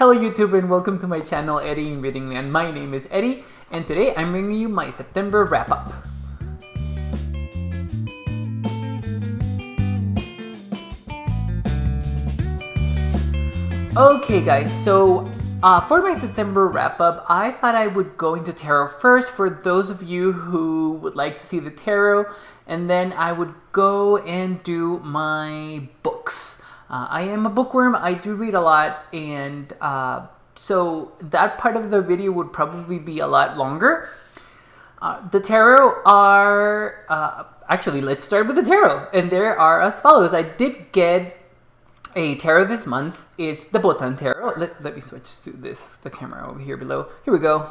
Hello YouTube and welcome to my channel eddieinreadingland. My name is Eddie and today I'm bringing you my September wrap-up. Okay guys, so for my September wrap-up, I thought I would go into tarot first for those of you who would like to see the tarot, and then I would go and do my books. I am a bookworm, I do read a lot, and so that part of the video would probably be a lot longer. The tarot are, actually let's start with the tarot, and there are as follows. I did get a tarot this month. It's the Botan tarot. Let me switch to the camera over here below. Here we go.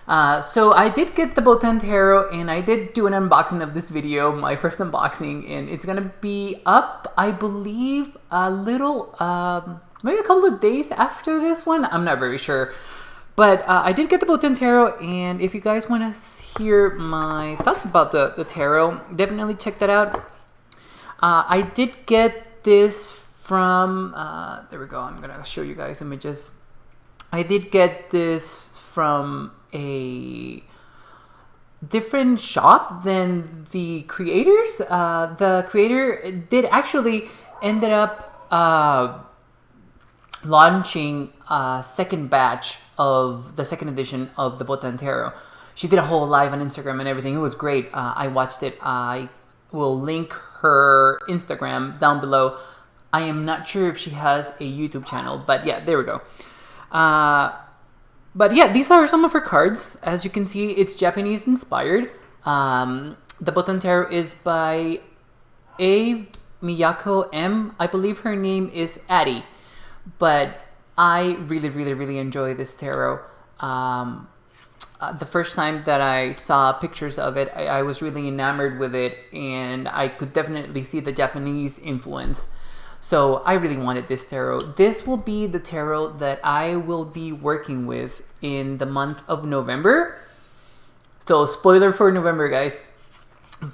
So I did get the Botan tarot and I did do an unboxing of this video, my first unboxing, and it's gonna be up, I believe, a little, maybe a couple of days after this one. I'm not very sure. But I did get the Botan tarot, and if you guys want to hear my thoughts about the tarot, definitely check that out. I did get this from, there we go, I'm gonna show you guys images. I did get this from a different shop than the creators. The creator did actually ended up launching a second batch of the second edition of the Botan Tarot. She did a whole live on Instagram and everything. It was great. I watched it. I will link her Instagram down below. I am not sure if she has a YouTube channel, but yeah, there we go. But yeah, these are some of her cards. As you can see, it's Japanese inspired. The Botan Tarot is by A. Miyako M. I believe her name is Addie. But I really enjoy this tarot. The first time that I saw pictures of it, I was really enamored with it, and I could definitely see the Japanese influence. So I really wanted this tarot. This will be the tarot that I will be working with in the month of November. So spoiler for November, guys.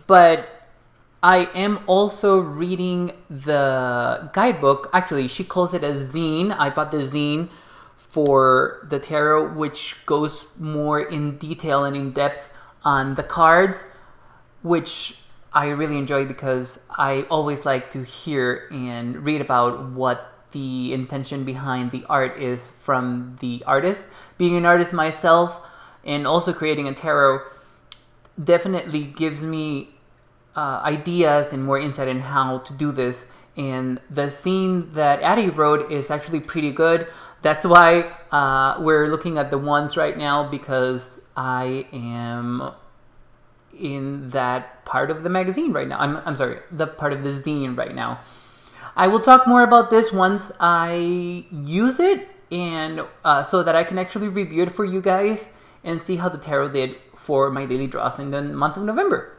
But I am also reading the guidebook. Actually, she calls it a zine. I bought the zine for the tarot, which goes more in detail and in depth on the cards, which I really enjoy because I always like to hear and read about what the intention behind the art is from the artist. Being an artist myself and also creating a tarot definitely gives me ideas and more insight in how to do this. And the scene that Addie wrote is actually pretty good. That's why we're looking at the ones right now, because I am in that part of the magazine right now. I'm sorry, the part of the zine right now. I will talk more about this once I use it, and so that I can actually review it for you guys and see how the tarot did for my daily draws in the month of November.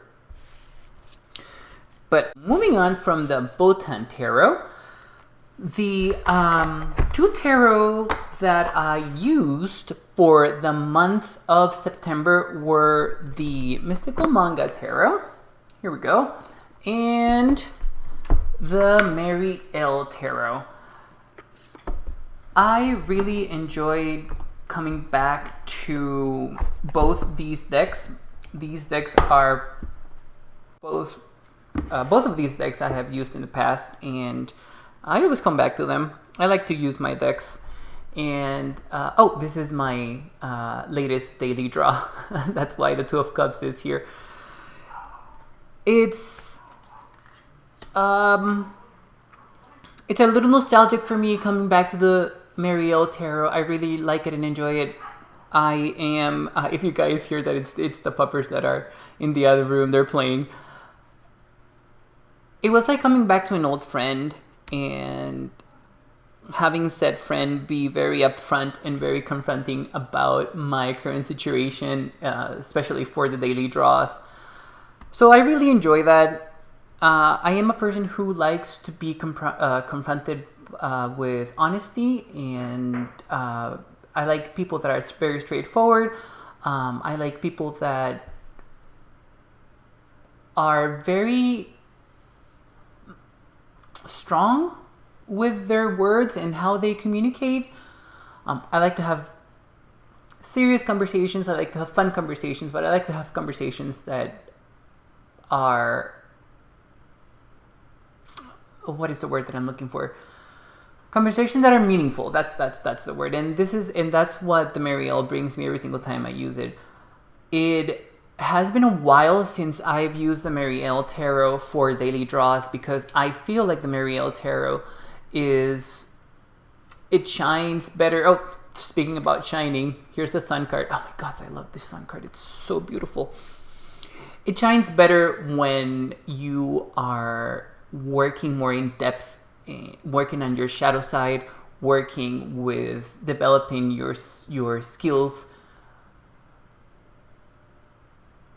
But moving on from the Botan tarot, the two tarot that I used for the month of September were the Mystical Manga Tarot. Here we go. And the Mary L Tarot. I really enjoyed coming back to both these decks. These decks are both of these decks I have used in the past, and I always come back to them. I like to use my decks. And, oh, this is my latest daily draw. That's why the Two of Cups is here. It's a little nostalgic for me coming back to the Mariel Tarot. I really like it and enjoy it. I am, if you guys hear that it's the puppers that are in the other room, they're playing. It was like coming back to an old friend and having said friend be very upfront and very confronting about my current situation, especially for the daily draws. So I really enjoy that. I am a person who likes to be confronted with honesty, and I like people that are very straightforward. I like people that are very strong with their words and how they communicate. I like to have serious conversations. I like to have fun conversations, but I like to have conversations that are, what is the word that I'm looking for? Conversations that are meaningful. That's the word. And that's what the Marielle brings me every single time I use it. It has been a while since I've used the Marielle Tarot for daily draws, because I feel like the Marielle Tarot it shines better. Oh, speaking about shining, here's the sun card. Oh my God, I love this sun card. It's so beautiful. It shines better when you are working more in depth, working on your shadow side, working with developing your skills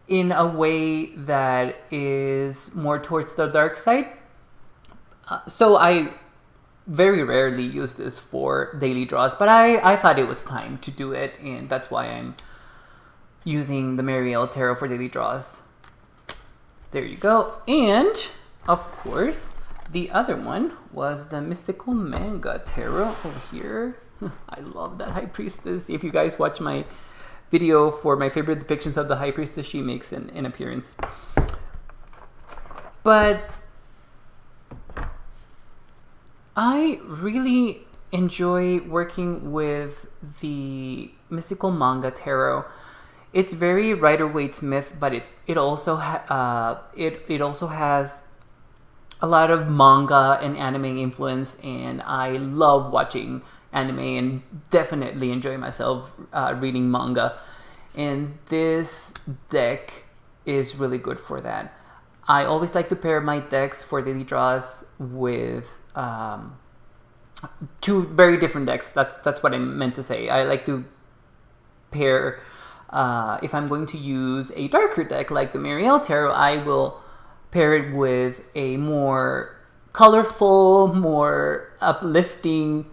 in a way that is more towards the dark side. So I very rarely use this for daily draws, but I thought it was time to do it, and that's why I'm using the Marielle Tarot for daily draws. There you go. And, of course, the other one was the Mystical Manga Tarot over here. I love that High Priestess. If you guys watch my video for my favorite depictions of the High Priestess, she makes an appearance. But I really enjoy working with the Mystical Manga Tarot. It's very Rider-Waite-Smith, but it also has a lot of manga and anime influence, and I love watching anime and definitely enjoy myself reading manga. And this deck is really good for that. I always like to pair my decks for daily draws with two very different decks. That's what I meant to say. I like to pair, if I'm going to use a darker deck like the Marielle Tarot, I will pair it with a more colorful, more uplifting,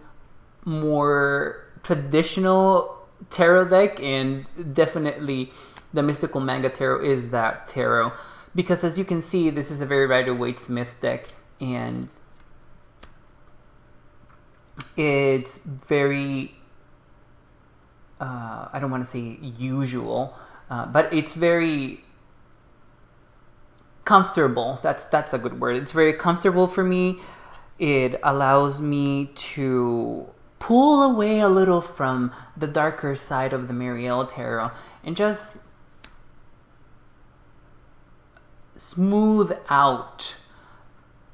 more traditional tarot deck, and definitely the Mystical Manga Tarot is that tarot, because as you can see, this is a very Rider-Waite-Smith deck, and it's very I don't want to say usual, but it's very comfortable. That's a good word. It's very comfortable for me. It allows me to pull away a little from the darker side of the Marielle Tarot and just smooth out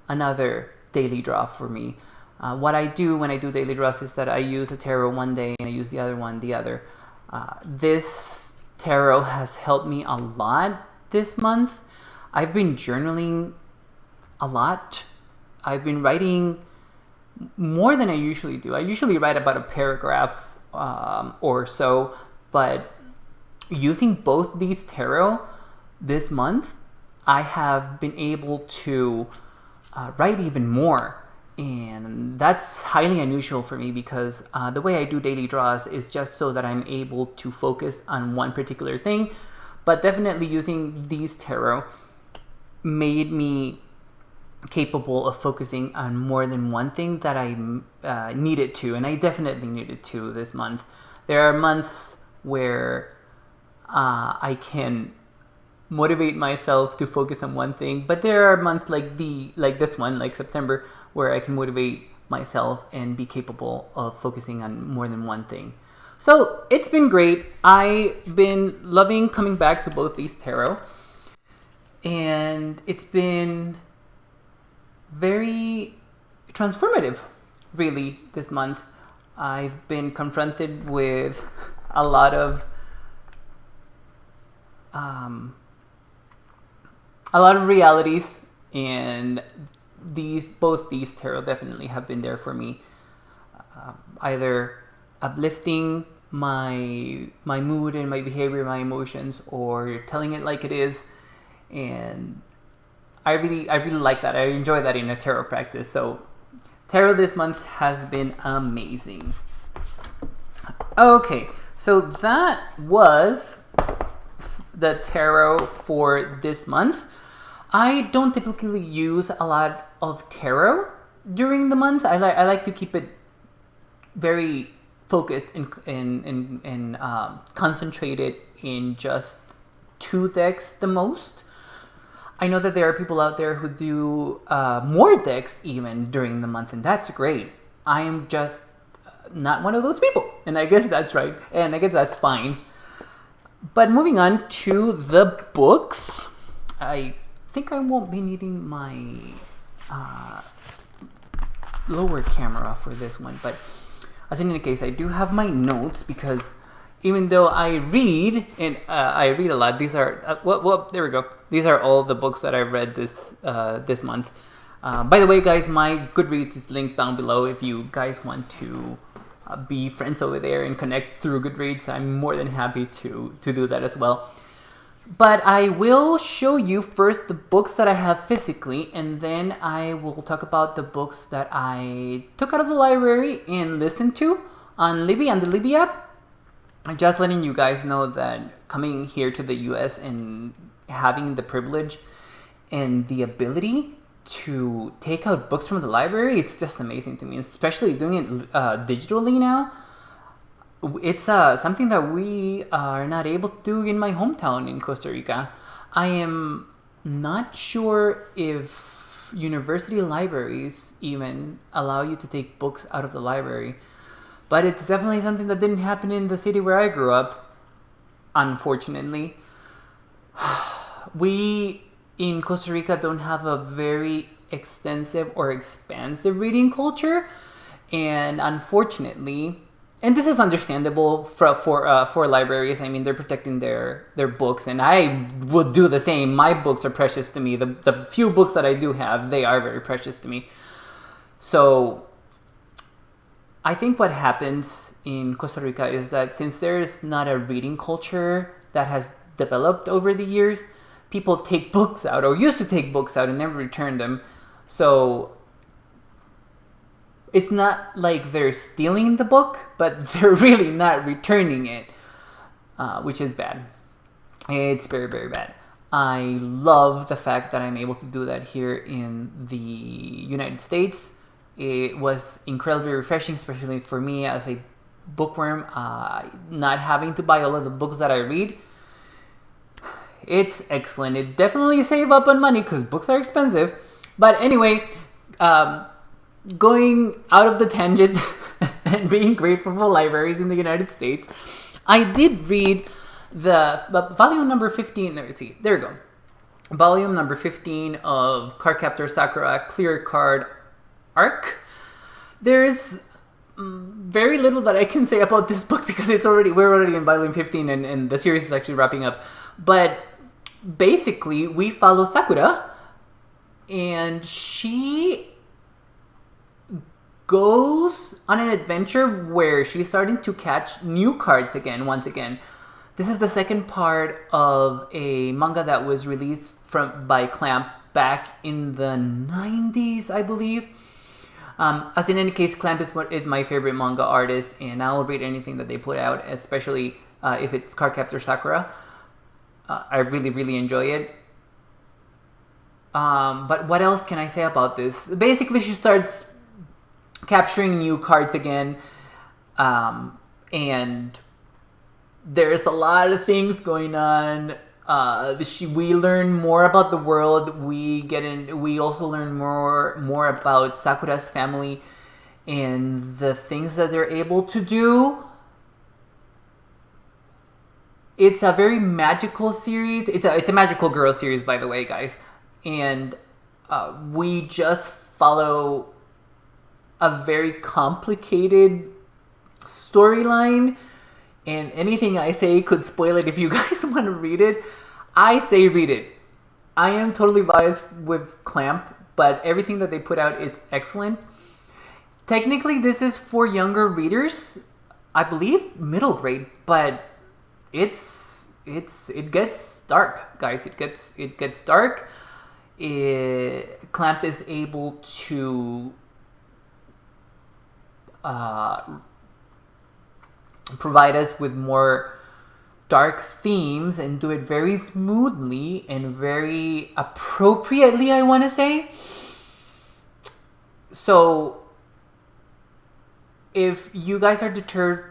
another daily draw for me. What I do when I do daily draws is that I use a tarot one day and I use the other one the other. This tarot has helped me a lot this month. I've been journaling a lot. I've been writing more than I usually do. I usually write about a paragraph or so, but using both these tarot this month, I have been able to write even more. And that's highly unusual for me, because the way I do daily draws is just so that I'm able to focus on one particular thing. But definitely using these tarot made me capable of focusing on more than one thing that I needed to. And I definitely needed to this month. There are months where I can motivate myself to focus on one thing, but there are months like this one, like September, where I can motivate myself and be capable of focusing on more than one thing. So it's been great. I've been loving coming back to both these tarot, and it's been very transformative, really, this month. I've been confronted with a lot of realities, and both these tarot definitely have been there for me, either uplifting my mood and my behavior, my emotions, or telling it like it is. And I really like that. I enjoy that in a tarot practice. So tarot this month has been amazing. Okay, so that was the tarot for this month. I don't typically use a lot of tarot during the month. I like to keep it very focused and concentrated in just 2 decks the most. I know that there are people out there who do more decks even during the month, and that's great. I am just not one of those people, and I guess that's right, and I guess that's fine. But moving on to the books, I think I won't be needing my lower camera for this one, but as in any case, I do have my notes because even though I read, and I read a lot, these are, there we go. These are all the books that I've read this month. By the way, guys, my Goodreads is linked down below if you guys want to be friends over there and connect through Goodreads. I'm more than happy to do that as well. But I will show you first the books that I have physically, and then I will talk about the books that I took out of the library and listened to on Libby, on the Libby app. I'm just letting you guys know that coming here to the US and having the privilege and the ability to take out books from the library, it's just amazing to me, especially doing it digitally now. It's something that we are not able to do in my hometown in Costa Rica. I am not sure if university libraries even allow you to take books out of the library, but it's definitely something that didn't happen in the city where I grew up, unfortunately. We in Costa Rica don't have a very extensive or expansive reading culture, and unfortunately, and this is understandable for libraries. I mean, they're protecting their books, and I would do the same. My books are precious to me. The few books that I do have, they are very precious to me. So I think what happens in Costa Rica is that since there is not a reading culture that has developed over the years, people take books out, or used to take books out and never return them. So it's not like they're stealing the book, but they're really not returning it, which is bad. It's very, very bad. I love the fact that I'm able to do that here in the United States. It was incredibly refreshing, especially for me as a bookworm, not having to buy all of the books that I read. It's excellent. It definitely save up on money because books are expensive. But anyway, going out of the tangent and being grateful for libraries in the United States, I did read the volume number 15. Let's see, there we go. Volume number 15 of Cardcaptor Sakura Clear Card Arc. There's very little that I can say about this book because we're already in volume 15 and the series is actually wrapping up. But basically, we follow Sakura, and she goes on an adventure where she's starting to catch new cards once again. This is the second part of a manga that was released by Clamp back in the 90s, I believe. As in any case, Clamp is my favorite manga artist, and I'll read anything that they put out, especially if it's Cardcaptor Sakura. I really, really enjoy it. But what else can I say about this? Basically, she starts capturing new cards again, and there's a lot of things going on. We learn more about the world. We also learn more about Sakura's family and the things that they're able to do. It's a very magical series. It's a magical girl series, by the way, guys. And we just follow a very complicated storyline, and anything I say could spoil it if you guys want to read it. I say read it. I am totally biased with Clamp, but everything that they put out, it's excellent. Technically, this is for younger readers, I believe middle grade, but it gets dark, guys. It gets dark. Clamp is able to provide us with more dark themes and do it very smoothly and very appropriately, I want to say. So if you guys are deterred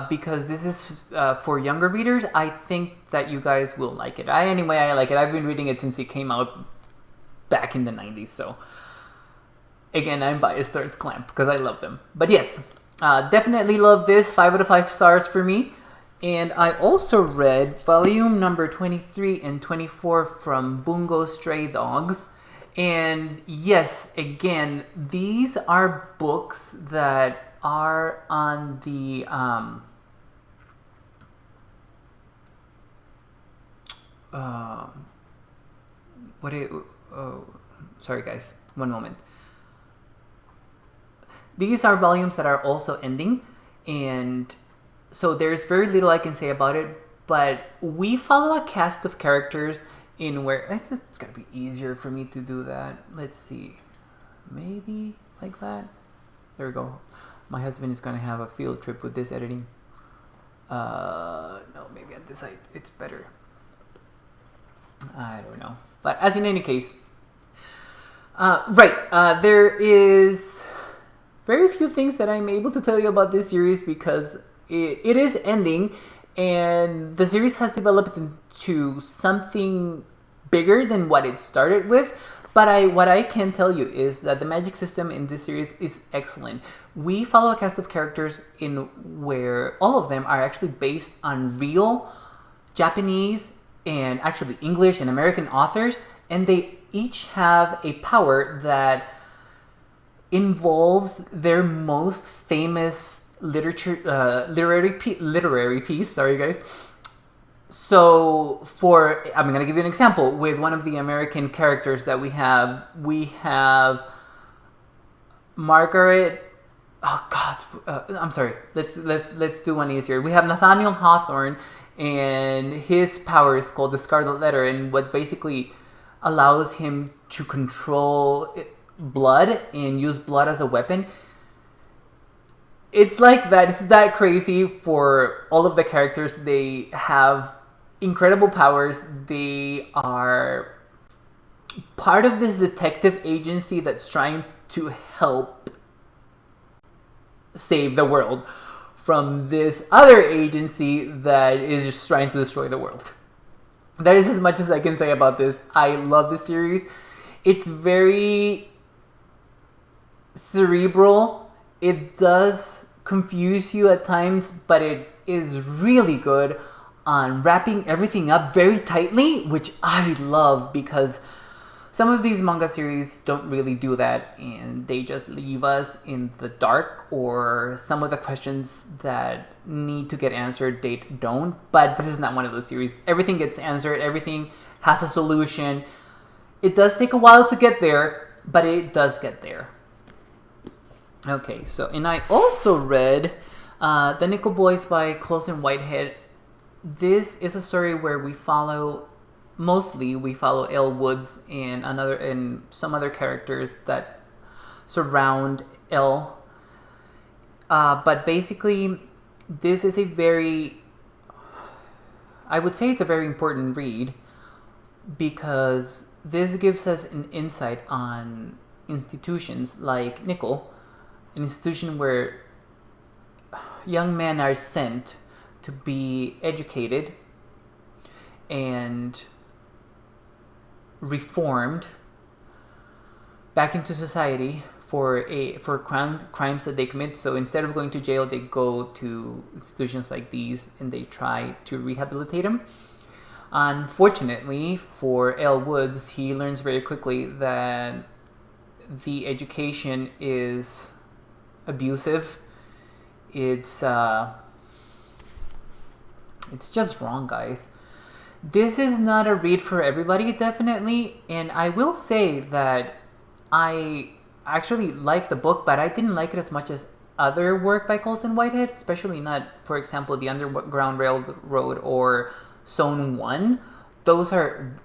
because this is for younger readers, I think that you guys will like it. I like it. I've been reading it since it came out back in the 90s. So, again, I'm biased towards Clamp because I love them. But yes, definitely love this. 5 out of 5 stars for me. And I also read volume number 23 and 24 from Bungo Stray Dogs. And yes, again, these are books that are on the sorry guys, one moment. These are volumes that are also ending, and so there's very little I can say about it, but we follow a cast of characters in where it's gotta be easier for me to do that. Let's see, maybe like that. There we go. My husband is gonna have a field trip with this editing. No, maybe on this side it's better. I don't know, but as in any case, there is very few things that I'm able to tell you about this series because it is ending, and the series has developed into something bigger than what it started with. But what I can tell you is that the magic system in this series is excellent. We follow a cast of characters in where all of them are actually based on real Japanese and actually English and American authors, and they each have a power that involves their most famous literary piece. Sorry, guys. So, I'm going to give you an example with one of the American characters that we have. We have Margaret. Oh God, I'm sorry. Let's do one easier. We have Nathaniel Hawthorne, and his power is called the Scarlet Letter, and what basically allows him to control blood and use blood as a weapon. It's like that. It's that crazy for all of the characters. They have incredible powers. They are part of this detective agency that's trying to help save the world from this other agency that is just trying to destroy the world. That is as much as I can say about this. I love this series. It's very cerebral. It does confuse you at times, but it is really good on wrapping everything up very tightly, which I love because some of these manga series don't really do that, and they just leave us in the dark, or some of the questions that need to get answered, they don't. But this is not one of those series. Everything gets answered. Everything has a solution. It does take a while to get there, but it does get there. Okay, so, and I also read The Nickel Boys by Colson Whitehead. This is a story where we follow Elle Woods and some other characters that surround Elle. But basically, this is I would say it's a very important read because this gives us an insight on institutions like Nickel, an institution where young men are sent to be educated and reformed back into society for crimes that they commit. So instead of going to jail, they go to institutions like these and they try to rehabilitate them. Unfortunately for Elle Woods, he learns very quickly that the education is abusive. It's just wrong, guys. This is not a read for everybody, definitely. And I will say that I actually like the book, but I didn't like it as much as other work by Colson Whitehead, especially not, for example, The Underground Railroad or Zone 1. Those are,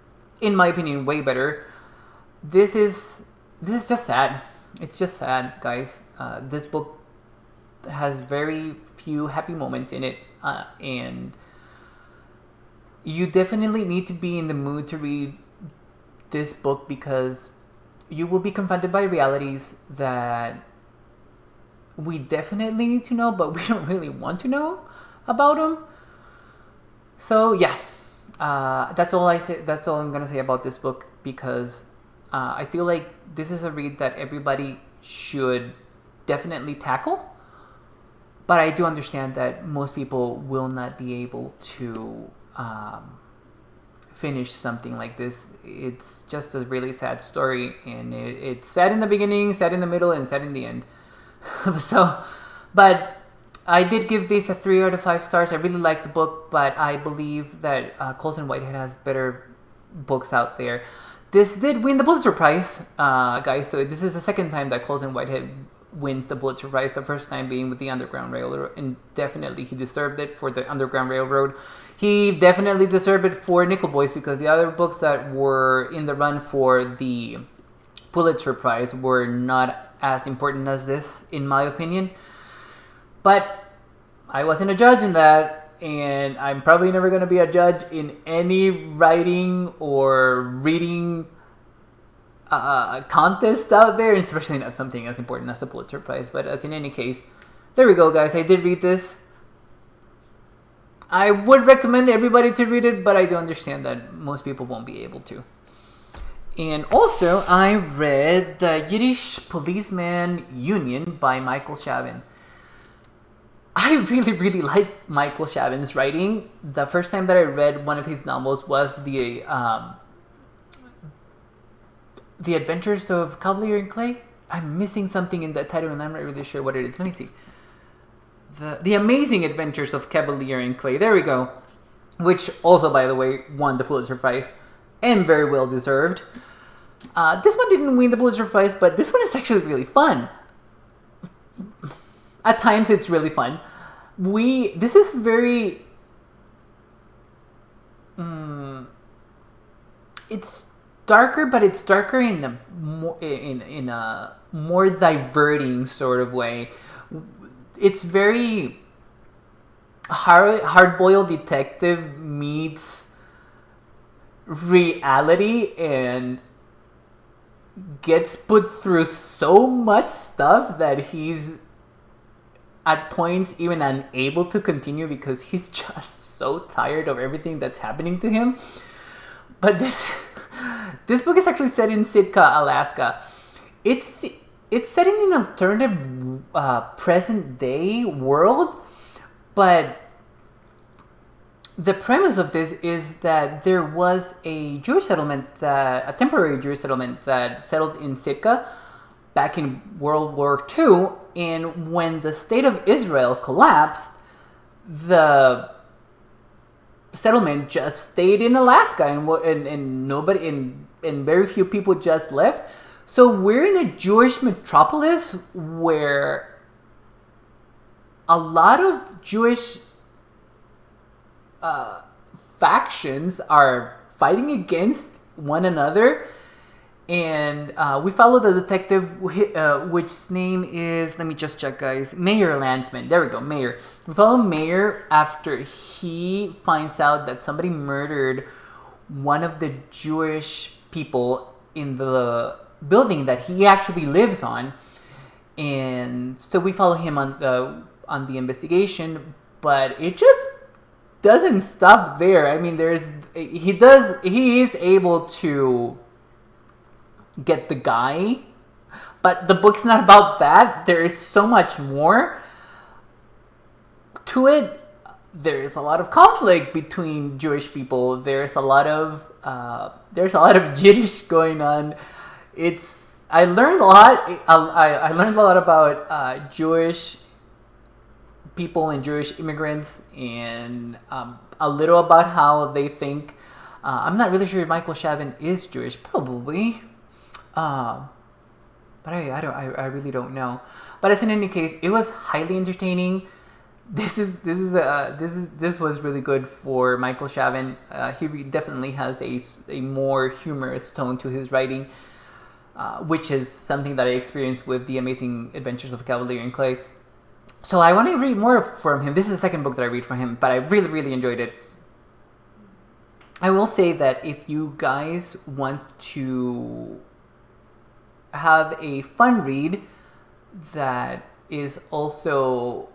in my opinion, way better. This is just sad. It's just sad, guys. This book has very few happy moments in it, and you definitely need to be in the mood to read this book because you will be confronted by realities that we definitely need to know, but we don't really want to know about him. So yeah, that's all I'm gonna say about this book, because I feel like this is a read that everybody should definitely tackle. But I do understand that most people will not be able to finish something like this. It's just a really sad story, and it's sad in the beginning, sad in the middle, and sad in the end. But I did give this a 3 out of 5 stars. I really like the book, but I believe that Colson Whitehead has better books out there. This did win the Pulitzer Prize, guys. So this is the second time that Colson Whitehead wins the Pulitzer Prize. The first time being with the Underground Railroad, and definitely he deserved it for the Underground Railroad. He definitely deserved it for Nickel Boys, because the other books that were in the run for the Pulitzer Prize were not as important as this, in my opinion. But I wasn't a judge in that, and I'm probably never going to be a judge in any writing or reading contest out there, especially not something as important as the Pulitzer Prize. But in any case, there we go, guys. I did read this. I would recommend everybody to read it, but I do understand that most people won't be able to. And also, I read the Yiddish Policeman Union by Michael Chabon. I really, really like Michael Chabon's writing. The first time that I read one of his novels was the Adventures of Cavalier and Clay. I'm missing something in that title, and I'm not really sure what it is. Let me see. The Amazing Adventures of Cavalier and Clay. There we go. Which also, by the way, won the Pulitzer Prize, and very well deserved. This one didn't win the Pulitzer Prize, but this one is actually really fun. At times, it's really fun. This is very... it's darker, but it's darker in a more diverting sort of way. It's very hard-boiled detective meets reality, and gets put through so much stuff that he's at points even unable to continue because he's just so tired of everything that's happening to him. But this book is actually set in Sitka, Alaska. It's set in an alternative present day world, but the premise of this is that there was a temporary Jewish settlement that settled in Sitka back in World War II, and when the state of Israel collapsed, the settlement just stayed in Alaska, and nobody and very few people just left. So we're in a Jewish metropolis where a lot of Jewish factions are fighting against one another, and we follow the detective, which name is, let me just check, guys, Mayor Landsman. There we go, Mayor. We follow Mayor after he finds out that somebody murdered one of the Jewish people in the building that he actually lives on, and so we follow him on the investigation. But it just doesn't stop there. I mean, he is able to get the guy, but the book's not about that. There is so much more to it. There's a lot of conflict between Jewish people. There's a lot of Yiddish going on. I learned a lot. I learned a lot about Jewish people and Jewish immigrants, and a little about how they think. I'm not really sure if Michael Chabon is Jewish, probably, but I really don't know. But as in any case, it was highly entertaining. This was really good for Michael Chabon. He definitely has a more humorous tone to his writing, which is something that I experienced with The Amazing Adventures of Cavalier and Clay. So I want to read more from him. This is the second book that I read from him, but I really, really enjoyed it. I will say that if you guys want to have a fun read that is also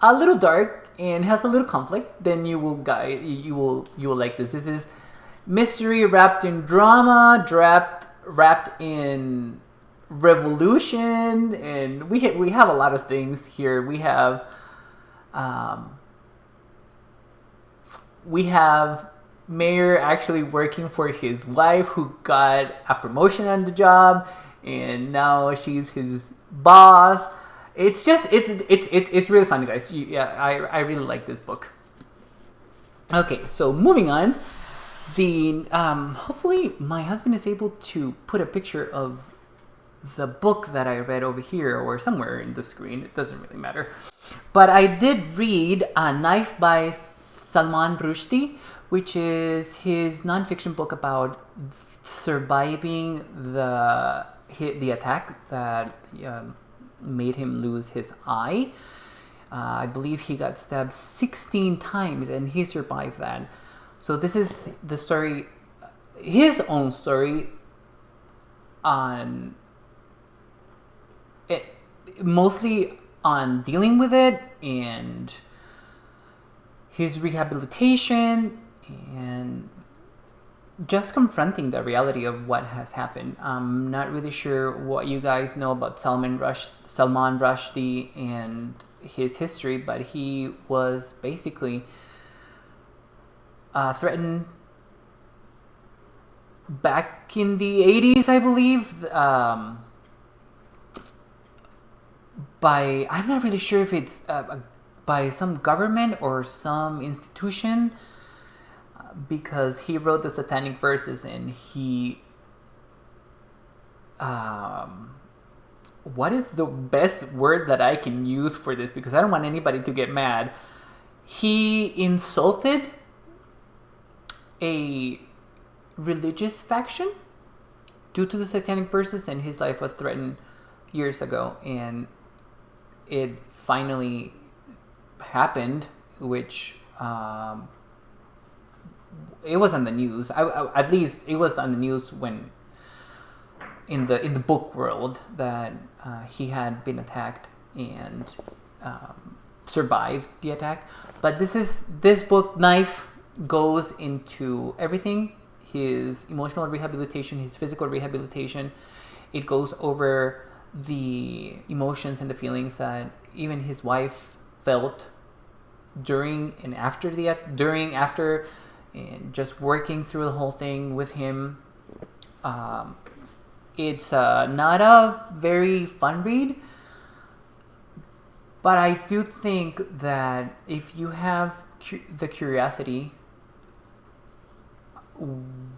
a little dark and has a little conflict, then you will like this. This is mystery wrapped in drama, wrapped in revolution, and we have a lot of things here. We have Mayor actually working for his wife, who got a promotion on the job, and now she's his boss. It's really fun, guys. I really like this book. Okay, so moving on. Hopefully my husband is able to put a picture of the book that I read over here or somewhere in the screen. It doesn't really matter. But I did read A Knife by Salman Rushdie, which is his nonfiction book about surviving the attack that made him lose his eye. I believe he got stabbed 16 times and he survived that. So this is the story, his own story on it, mostly on dealing with it and his rehabilitation and just confronting the reality of what has happened. I'm not really sure what you guys know about Salman Rushdie and his history, but he was basically threatened back in the 80s, I believe, by, I'm not really sure if it's by some government or some institution, because he wrote the satanic verses and he what is the best word that I can use for this, because I don't want anybody to get mad. He insulted a religious faction due to the satanic verses, and his life was threatened years ago, and it finally happened, which it was on the news. At least it was on the news when in the book world that he had been attacked and survived the attack. But this book, Knife, goes into everything: his emotional rehabilitation, his physical rehabilitation. It goes over the emotions and the feelings that even his wife felt during and after and just working through the whole thing with him. It's not a very fun read, but I do think that if you have the curiosity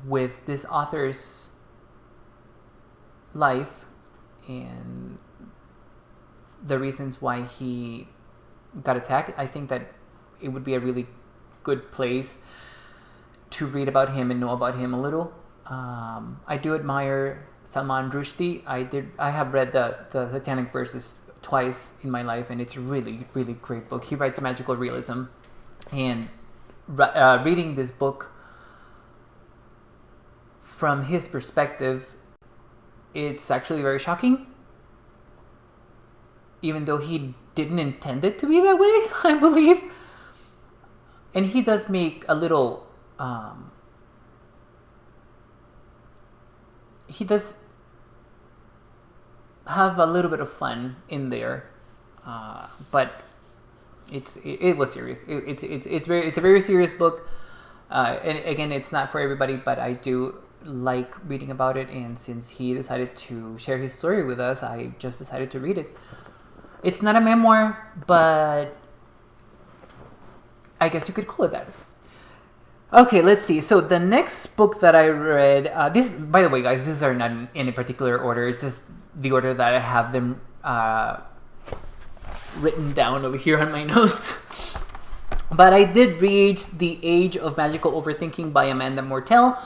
with this author's life and the reasons why he got attacked, I think that it would be a really good place to read about him and know about him a little. I do admire Salman Rushdie. I have read the Satanic Verses twice in my life, and it's a really, really great book. He writes magical realism, and reading this book from his perspective, it's actually very shocking, even though he didn't intend it to be that way, I believe. And he does make a little he does have a little bit of fun in there, but it was serious. It's a very serious book, and again, it's not for everybody, but I do like reading about it, and since he decided to share his story with us, I just decided to read it. It's not a memoir, but I guess you could call it that. Okay, let's see. So the next book that I read, this, by the way, guys, these are not in any particular order. It's just the order that I have them written down over here on my notes. But I did read The Age of Magical Overthinking by Amanda Martell.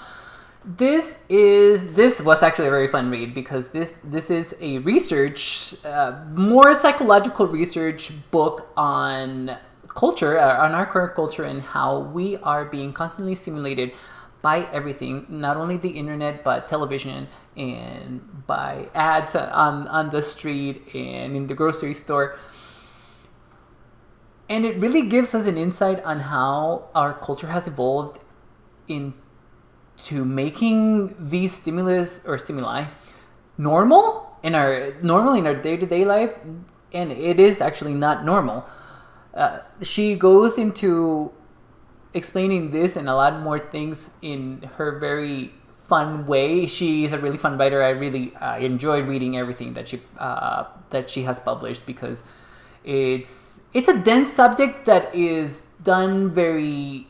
This was actually a very fun read, because this is a research, more psychological research book on culture, on our current culture, and how we are being constantly stimulated by everything, not only the internet, but television, and by ads on the street and in the grocery store. And it really gives us an insight on how our culture has evolved into making these stimuli normal in our day-to-day life, and it is actually not normal. She goes into explaining this and a lot more things in her very fun way. She's a really fun writer. I enjoyed reading everything that she has published, because it's a dense subject that is done very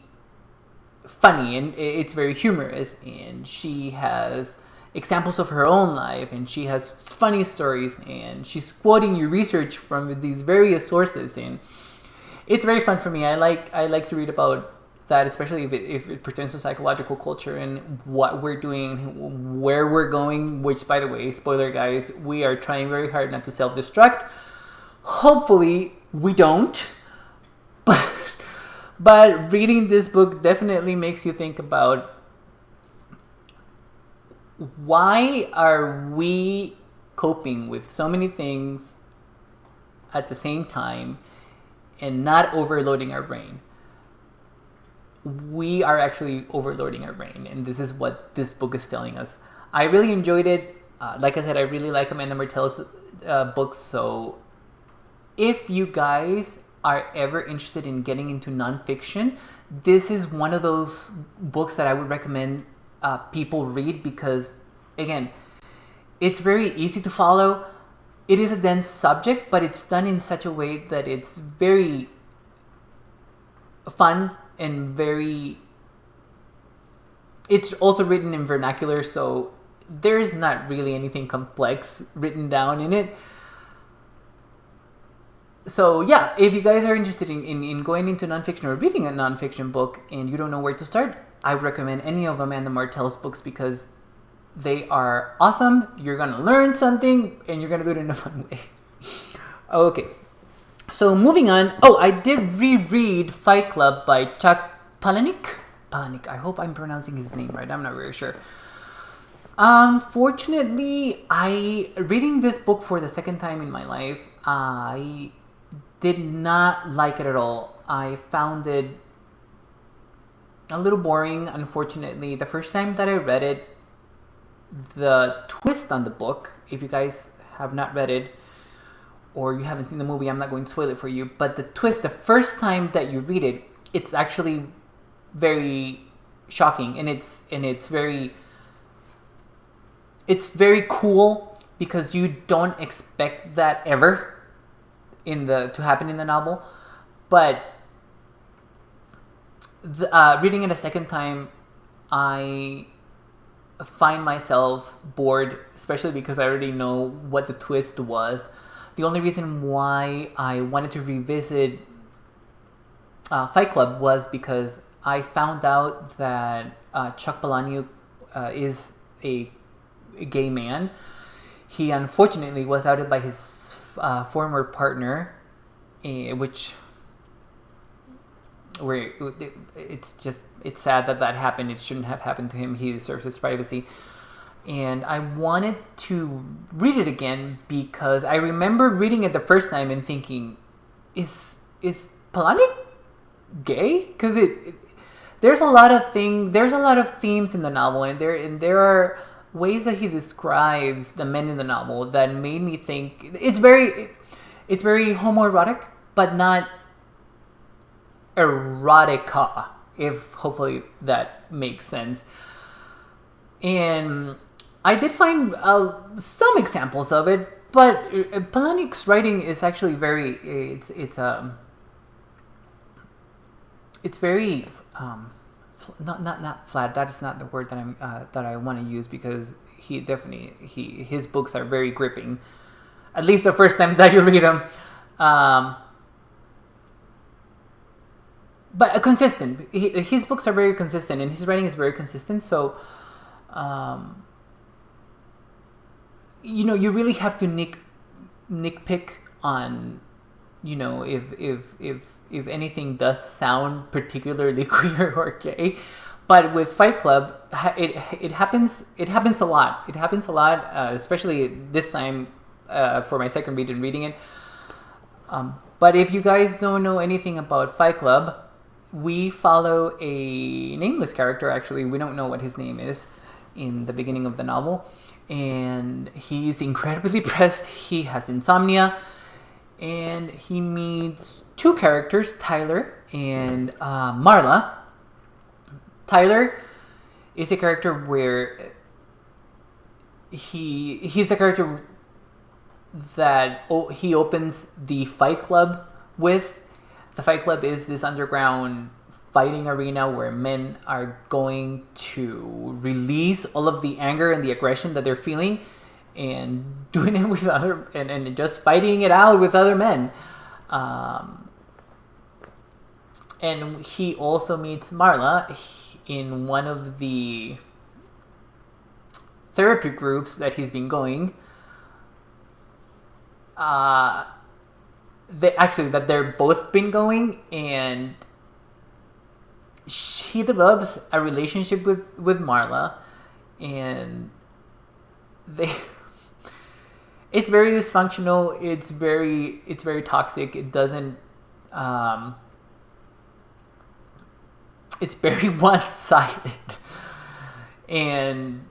funny, and it's very humorous, and she has examples of her own life, and she has funny stories, and she's quoting you research from these various sources, and it's very fun for me. I like to read about that, especially if it pertains to psychological culture and what we're doing, where we're going, which, by the way, spoiler guys, we are trying very hard not to self-destruct. Hopefully we don't, but reading this book definitely makes you think about, why are we coping with so many things at the same time and not overloading our brain? We are actually overloading our brain, and this is what this book is telling us. I really enjoyed it. Like I said, I really like Amanda Martell's books, so if you guys are ever interested in getting into nonfiction, this is one of those books that I would recommend people read, because, again, it's very easy to follow. It is a dense subject, but it's done in such a way that it's very fun and it's also written in vernacular, so there's not really anything complex written down in it. So yeah, if you guys are interested in going into nonfiction or reading a nonfiction book and you don't know where to start, I would recommend any of Amanda Martell's books, because they are awesome. You're going to learn something, and you're going to do it in a fun way. Okay. So moving on. Oh, I did reread Fight Club by Palahniuk. I hope I'm pronouncing his name right. I'm not very sure. Unfortunately, reading this book for the second time in my life, I did not like it at all. I found it a little boring, unfortunately. The first time that I read it, the twist on the book, if you guys have not read it or you haven't seen the movie, I'm not going to spoil it for you, but the twist, the first time that you read it, it's actually very shocking, and it's very cool, because you don't expect that ever to happen in the novel. But reading it a second time, I find myself bored, especially because I already know what the twist was. The only reason why I wanted to revisit Fight Club was because I found out that Chuck Palahniuk is a gay man. He unfortunately was outed by his former partner, it's sad that happened. It shouldn't have happened to him. He deserves his privacy. And I wanted to read it again because I remember reading it the first time and thinking, is Palahniuk gay? Because there's a lot of themes in the novel, and there are ways that he describes the men in the novel that made me think it's very homoerotic, but not erotica, if hopefully that makes sense. And I did find some examples of it, but Palahniuk's writing is actually it's very not flat. That is not the word that I want to use, because his books are very gripping, at least the first time that you read them. But consistent. His books are very consistent, and his writing is very consistent. So, you really have to nitpick on, if anything does sound particularly queer or gay. But with Fight Club, it happens a lot. It happens a lot, especially this time for my second read and reading it. But if you guys don't know anything about Fight Club, we follow a nameless character. Actually, we don't know what his name is in the beginning of the novel, and he's incredibly depressed. He has insomnia, and he meets two characters, Tyler and Marla. Tyler is a character where he's the character that he opens the Fight Club with. The Fight Club is this underground fighting arena where men are going to release all of the anger and the aggression that they're feeling and doing it with and just fighting it out with other men. And he also meets Marla in one of the therapy groups that he's been going. That they're both been going, and he develops a relationship with Marla, and it's very dysfunctional. It's very toxic. It doesn't. It's very one-sided. And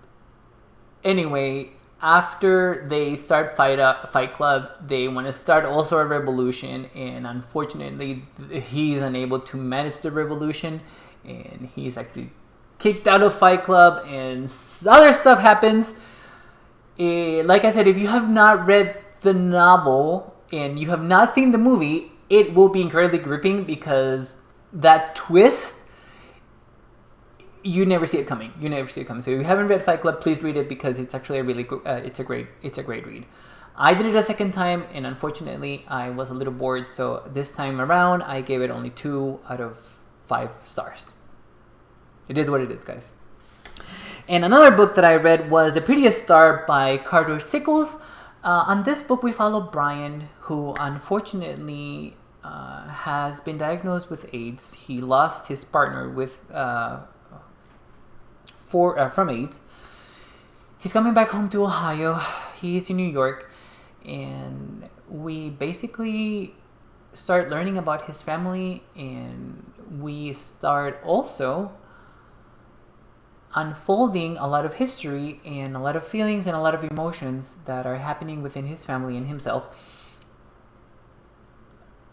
anyway, after they start Fight Club, they want to start also a revolution, and unfortunately, he's unable to manage the revolution, and he's actually kicked out of Fight Club, and other stuff happens. Like I said, if you have not read the novel and you have not seen the movie, it will be incredibly gripping because that twist, you never see it coming. So if you haven't read Fight Club, please read it because it's actually it's a great read. I did it a second time, and unfortunately, I was a little bored. So this time around, I gave it only 2 out of 5 stars. It is what it is, guys. And another book that I read was The Prettiest Star by Carter Sickels. On this book, we follow Brian, who unfortunately has been diagnosed with AIDS. He lost his partner from AIDS. He's coming back home to Ohio. He's in New York, and we basically start learning about his family, and we start also unfolding a lot of history and a lot of feelings and a lot of emotions that are happening within his family and himself,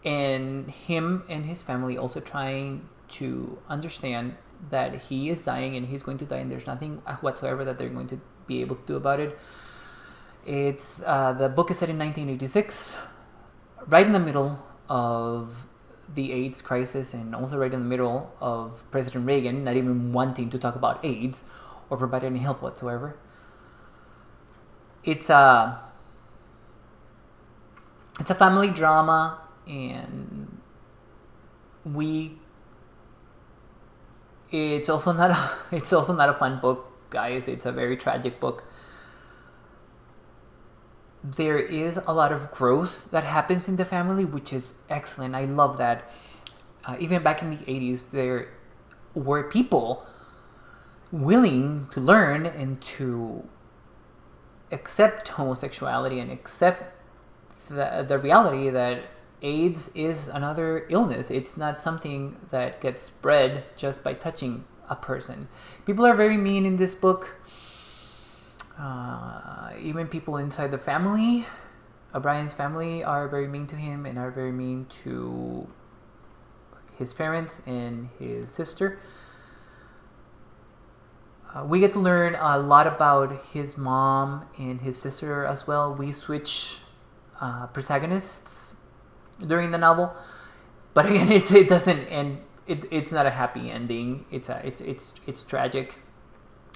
and him and his family also trying to understand that he is dying and he's going to die, and there's nothing whatsoever that they're going to be able to do about it. It's the book is set in 1986, right in the middle of the AIDS crisis, and also right in the middle of President Reagan not even wanting to talk about AIDS or provide any help whatsoever. It's a family drama, and it's also not a fun book, guys. It's a very tragic book. There is a lot of growth that happens in the family, which is excellent. I love that. Even back in the 80s, there were people willing to learn and to accept homosexuality and accept the reality that AIDS is another illness. It's not something that gets spread just by touching a person. People are very mean in this book. Even people inside the family, Brian's family, are very mean to him and are very mean to his parents and his sister. We get to learn a lot about his mom and his sister as well. We switch protagonists during the novel, but again, it doesn't end. It's not a happy ending. It's tragic,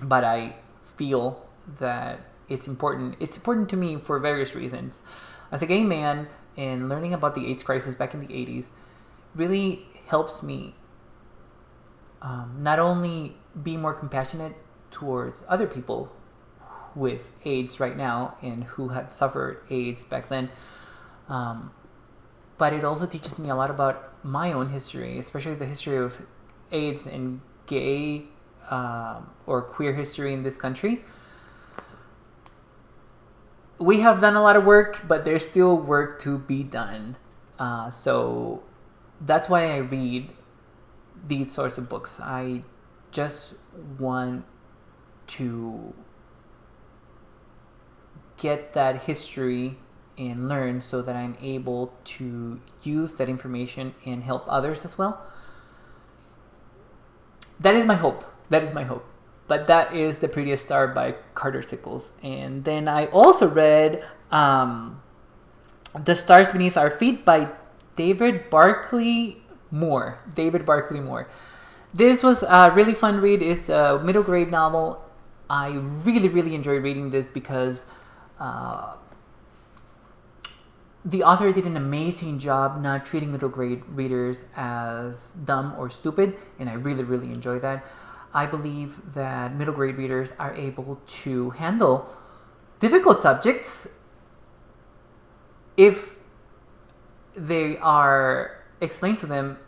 but I feel that it's important. It's important to me for various reasons. As a gay man, and learning about the AIDS crisis back in the 80s really helps me not only be more compassionate towards other people with AIDS right now and who had suffered AIDS back then, but it also teaches me a lot about my own history, especially the history of AIDS and gay or queer history in this country. We have done a lot of work, but there's still work to be done. So that's why I read these sorts of books. I just want to get that history and learn so that I'm able to use that information and help others as well. That is my hope. But that is The Prettiest Star by Carter Sickels. And then I also read The Stars Beneath Our Feet by David Barclay Moore. This was a really fun read. It's a middle grade novel. I really, really enjoyed reading this because the author did an amazing job not treating middle grade readers as dumb or stupid, and I really, really enjoy that. I believe that middle grade readers are able to handle difficult subjects if they are explained to them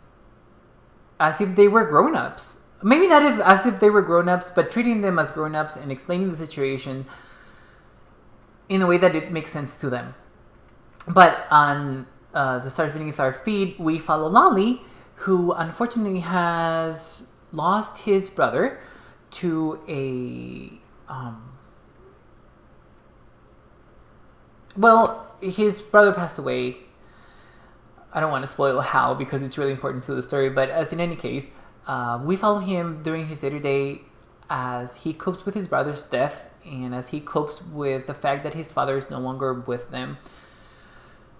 as if they were grown-ups. Maybe not as if they were grown-ups, but treating them as grown-ups and explaining the situation in a way that it makes sense to them. But on The Stars Beneath Our Feet, we follow Lolly, who unfortunately has lost his brother to a... his brother passed away. I don't want to spoil how because it's really important to the story, but as in any case, we follow him during his day-to-day as he copes with his brother's death and as he copes with the fact that his father is no longer with them.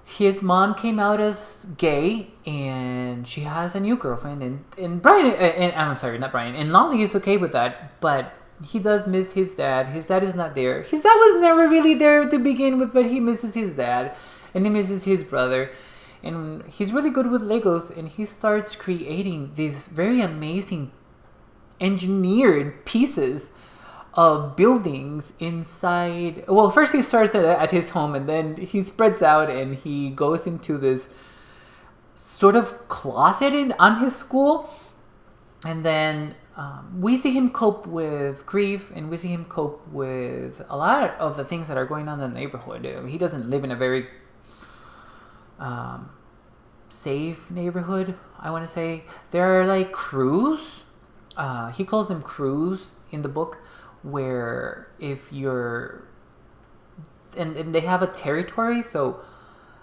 His mom came out as gay, and she has a new girlfriend, and Brian, and I'm sorry, not Brian, and Lolly is okay with that, but he does miss his dad. His dad is not there. His dad was never really there to begin with, but he misses his dad, and he misses his brother, and he's really good with Legos, and he starts creating these very amazing engineered pieces of buildings inside. Well, first he starts at his home, and then he spreads out and he goes into this sort of closet on his school, and then we see him cope with grief, and we see him cope with a lot of the things that are going on in the neighborhood. He doesn't live in a very safe neighborhood, I want to say. There are like crews, he calls them crews in the book, where if you're and they have a territory, so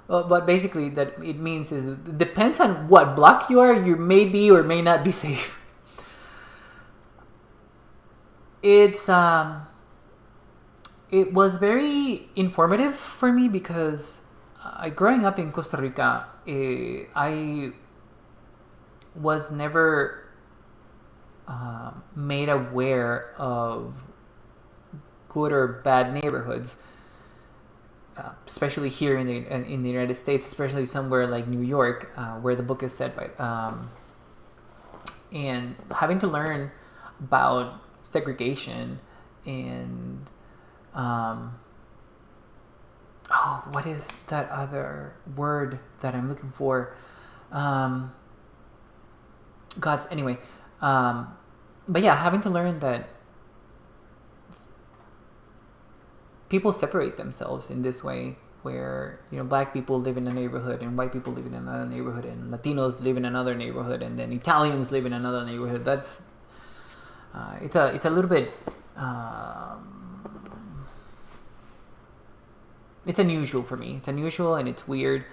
but basically that it means is it depends on what block you are, you may be or may not be safe. It was very informative for me because growing up in Costa Rica, I was never made aware of good or bad neighborhoods, especially here in the United States, especially somewhere like New York, where the book is set by, and having to learn about segregation and what is that other word that I'm looking for? But yeah, having to learn that people separate themselves in this way, where black people live in a neighborhood and white people live in another neighborhood and Latinos live in another neighborhood and then Italians live in another neighborhood. That's it's a little bit it's unusual for me. It's unusual and it's weird.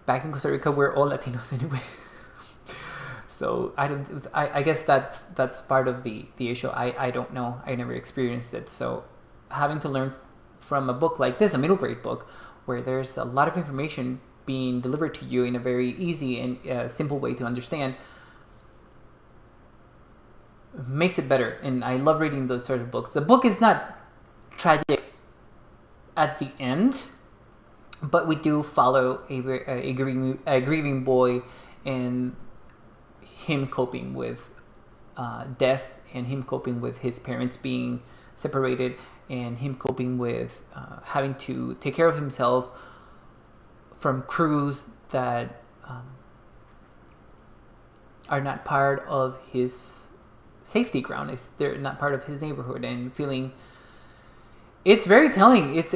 Back in Costa Rica, we're all Latinos anyway. So I guess that's part of the issue. I don't know. I never experienced it. So having to learn from a book like this, a middle grade book, where there's a lot of information being delivered to you in a very easy and simple way to understand, makes it better. And I love reading those sort of books. The book is not tragic at the end, but we do follow a grieving boy and him coping with death, and him coping with his parents being separated, and him coping with having to take care of himself from crews that are not part of his safety ground if they're not part of his neighborhood, and feeling. It's very telling. It's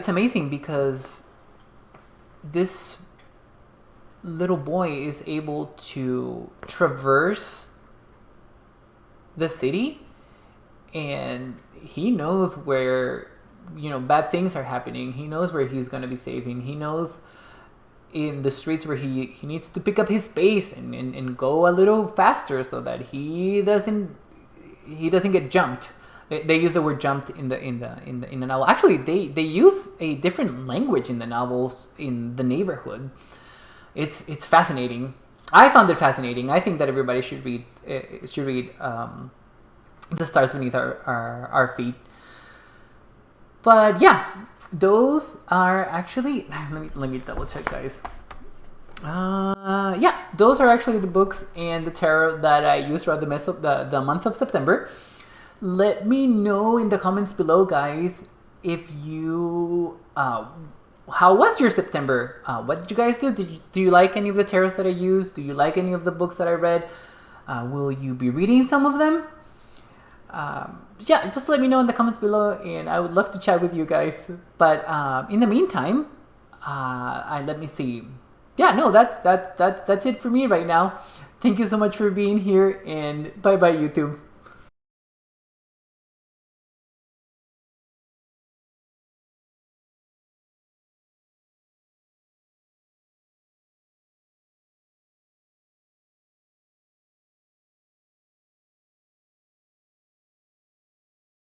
amazing because this little boy is able to traverse the city, and he knows where, you know, bad things are happening. He knows where he's going to be saving. He knows in the streets where he needs to pick up his pace and go a little faster so that he doesn't get jumped. They use the word "jumped" in the novel. Actually, they use a different language in the novels in the neighborhood. It's fascinating. I found it fascinating. I think that everybody should read The Stars Beneath Our Feet. But yeah, those are actually. Let me double check, guys. Yeah, those are actually the books and the tarot that I used throughout the month of September. Let me know in the comments below, guys, if you how was your September? What did you guys do? Do you like any of the tarots that I used? Do you like any of the books that I read? Will you be reading some of them? Yeah, just let me know in the comments below, and I would love to chat with you guys. But in the meantime, let me see. Yeah, no, that's it for me right now. Thank you so much for being here, and bye bye YouTube.